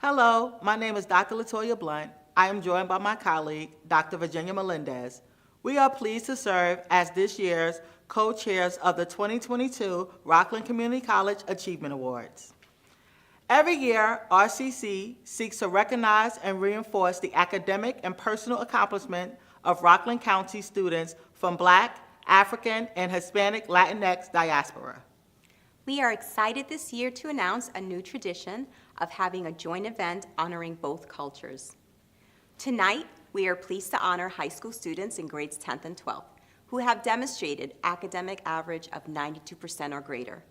Hello, my name is Dr. Latoya Blunt. I am joined by my colleague, Dr. Virginia Melendez. We are pleased to serve as this year's co-chairs of the 2022 Rockland Community College Achievement Awards. Every year, RCC seeks to recognize and reinforce the academic and personal accomplishment of Rockland County students from Black, African, and Hispanic Latinx diaspora. We are excited this year to announce a new tradition of having a joint event honoring both cultures. Tonight, we are pleased to honor high school students in grades 10th and 12th who have demonstrated academic average of 92% or greater,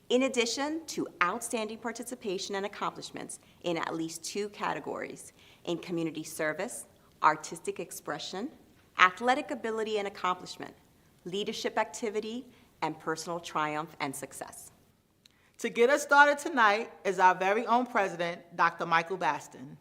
in addition to outstanding participation and accomplishments in at least 2 categories: in community service, artistic expression, athletic ability and accomplishment, leadership activity, and personal triumph and success. To get us started tonight is our very own president, Dr. Michael Baston.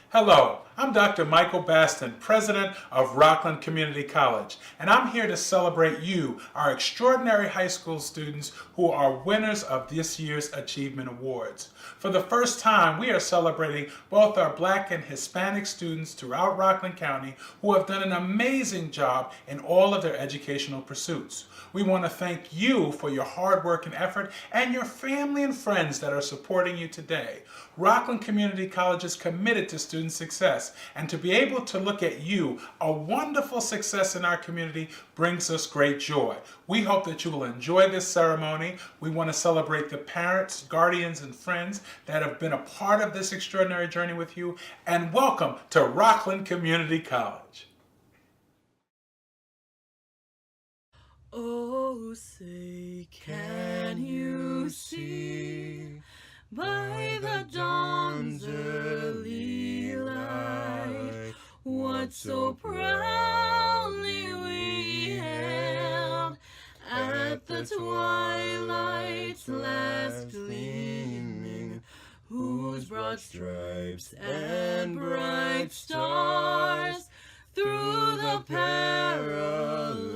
Hello, I'm Dr. Michael Baston, President of Rockland Community College, and I'm here to celebrate you, our extraordinary high school students who are winners of this year's Achievement Awards. For the first time, we are celebrating both our Black and Hispanic students throughout Rockland County who have done an amazing job in all of their educational pursuits. We want to thank you for your hard work and effort and your family and friends that are supporting you today. Rockland Community College is committed to student success, and to be able to look at you, a wonderful success in our community, brings us great joy. We hope that you will enjoy this ceremony. We want to celebrate the parents, guardians, and friends that have been a part of this extraordinary journey with you, and welcome to Rockland Community College. Oh, say, can you see by the dawn's early light what so proudly we hailed at the twilight's last gleaming, whose broad stripes and bright stars through the perilous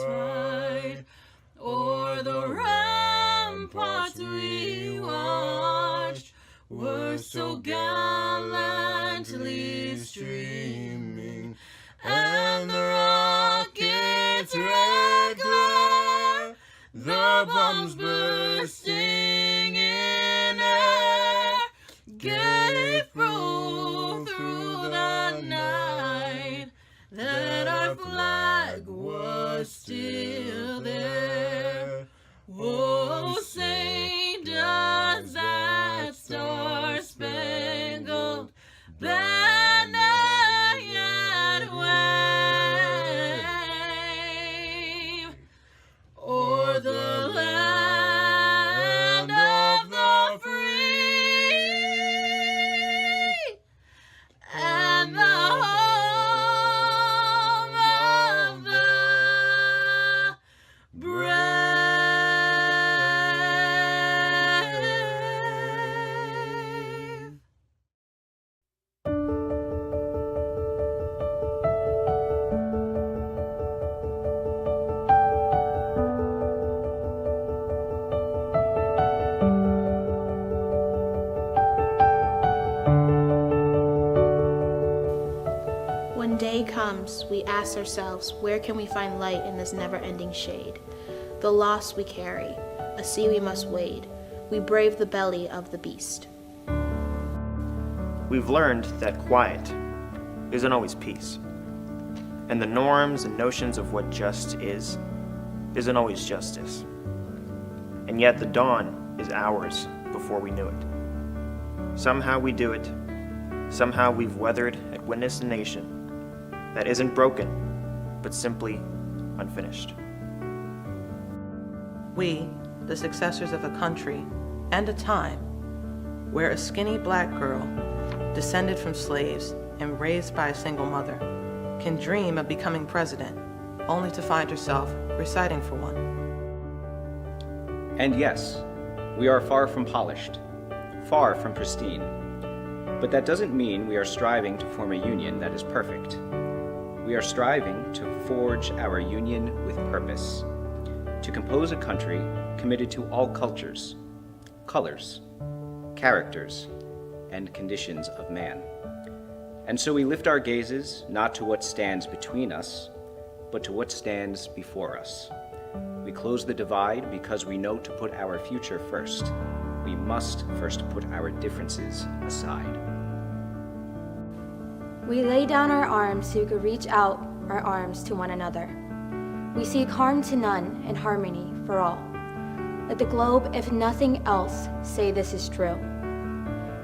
fight o'er the ramparts we watched were so gallantly streaming, and the rocket's red glare, the bombs bursting in air, gave proof through the night that our flag was still there. Oh, say, does that star-spangled banner yet wave o'er the land of the free and the home of the brave? When day comes, we ask ourselves, where can we find light in this never-ending shade? The loss we carry, a sea we must wade. We brave the belly of the beast. We've learned that quiet isn't always peace, and the norms and notions of what just isn't always justice. And yet the dawn is hours before we knew it. Somehow we do it. Somehow we've weathered and witnessed a nation that isn't broken, but simply unfinished. We, the successors of a country and a time where a skinny Black girl, descended from slaves and raised by a single mother, can dream of becoming president, only to find herself reciting for one. And yes, we are far from polished, far from pristine, but that doesn't mean we are striving to form a union that is perfect. We are striving to forge our union with purpose, to compose a country committed to all cultures, colors, characters, and conditions of man. And so we lift our gazes not to what stands between us, but to what stands before us. We close the divide because we know to put our future first. We must first put our differences aside. We lay down our arms so we could reach out our arms to one another. We seek harm to none and harmony for all. Let the globe, if nothing else, say this is true.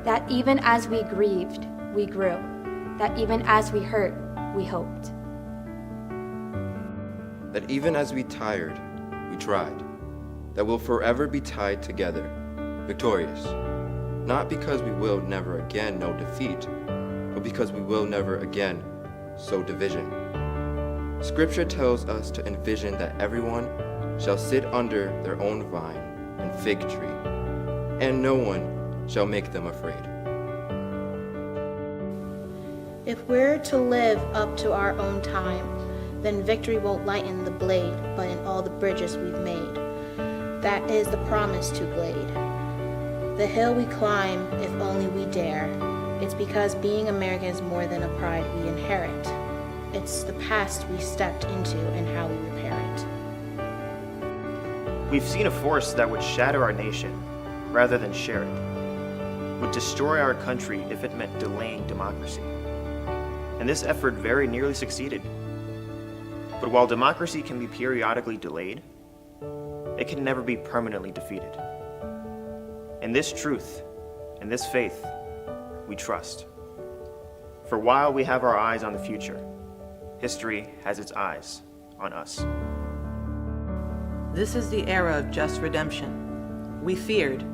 That even as we grieved, we grew. That even as we hurt, we hoped. That even as we tired, we tried. That we'll forever be tied together, victorious. Not because we will never again know defeat, but because we will never again sow division. Scripture tells us to envision that everyone shall sit under their own vine and fig tree, and no one shall make them afraid. If we're to live up to our own time, then victory won't lighten the blade, but in all the bridges we've made. That is the promise to Glade. The hill we climb, if only we dare. It's because being American is more than a pride we inherit. It's the past we stepped into and how we repair it. We've seen a force that would shatter our nation rather than share it, would destroy our country if it meant delaying democracy. And this effort very nearly succeeded. But while democracy can be periodically delayed, it can never be permanently defeated. In this truth, in this faith, we trust. For while we have our eyes on the future, history has its eyes on us. This is the era of just redemption. We feared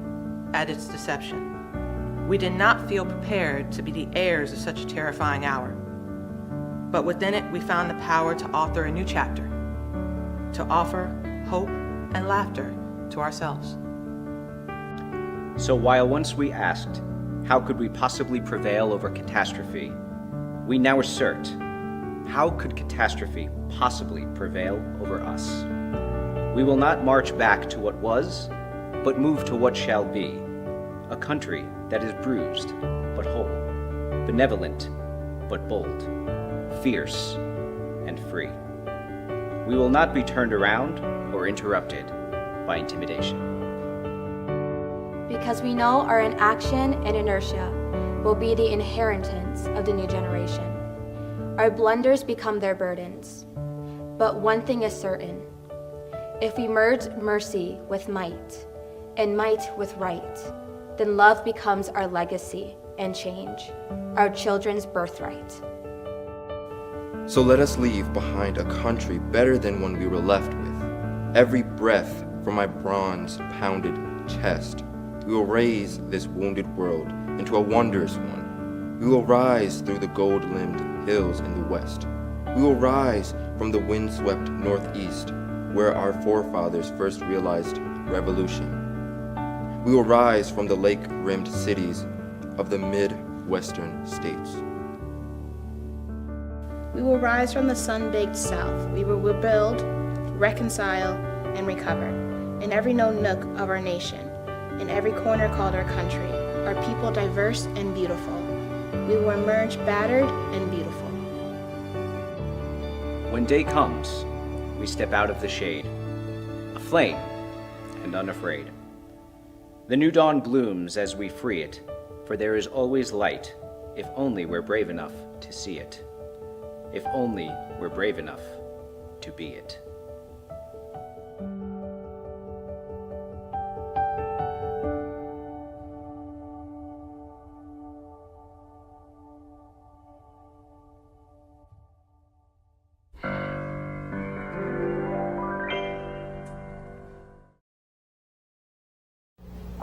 at its deception. We did not feel prepared to be the heirs of such a terrifying hour. But within it, we found the power to author a new chapter, to offer hope and laughter to ourselves. So while once we asked, how could we possibly prevail over catastrophe, we now assert, how could catastrophe possibly prevail over us? We will not march back to what was, but move to what shall be, a country that is bruised but whole, benevolent but bold, fierce and free. We will not be turned around or interrupted by intimidation. Because we know our inaction and inertia will be the inheritance of the new generation. Our blunders become their burdens. But one thing is certain. If we merge mercy with might, and might with right, then love becomes our legacy and change, our children's birthright. So let us leave behind a country better than one we were left with. Every breath from my bronze-pounded chest, we will raise this wounded world into a wondrous one. We will rise through the gold-limbed hills in the west. We will rise from the windswept northeast, where our forefathers first realized revolution. We will rise from the lake-rimmed cities of the Midwestern states. We will rise from the sun-baked south. We will rebuild, reconcile, and recover. In every known nook of our nation, in every corner called our country, our people diverse and beautiful. We will emerge battered and beautiful. When day comes, we step out of the shade, aflame and unafraid. The new dawn blooms as we free it, for there is always light, if only we're brave enough to see it. If only we're brave enough to be it.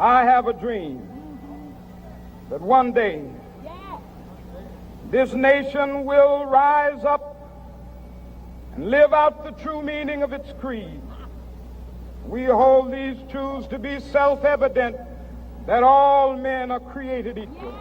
I have a dream that one day this nation will rise up and live out the true meaning of its creed. We hold these truths to be self-evident, that all men are created equal.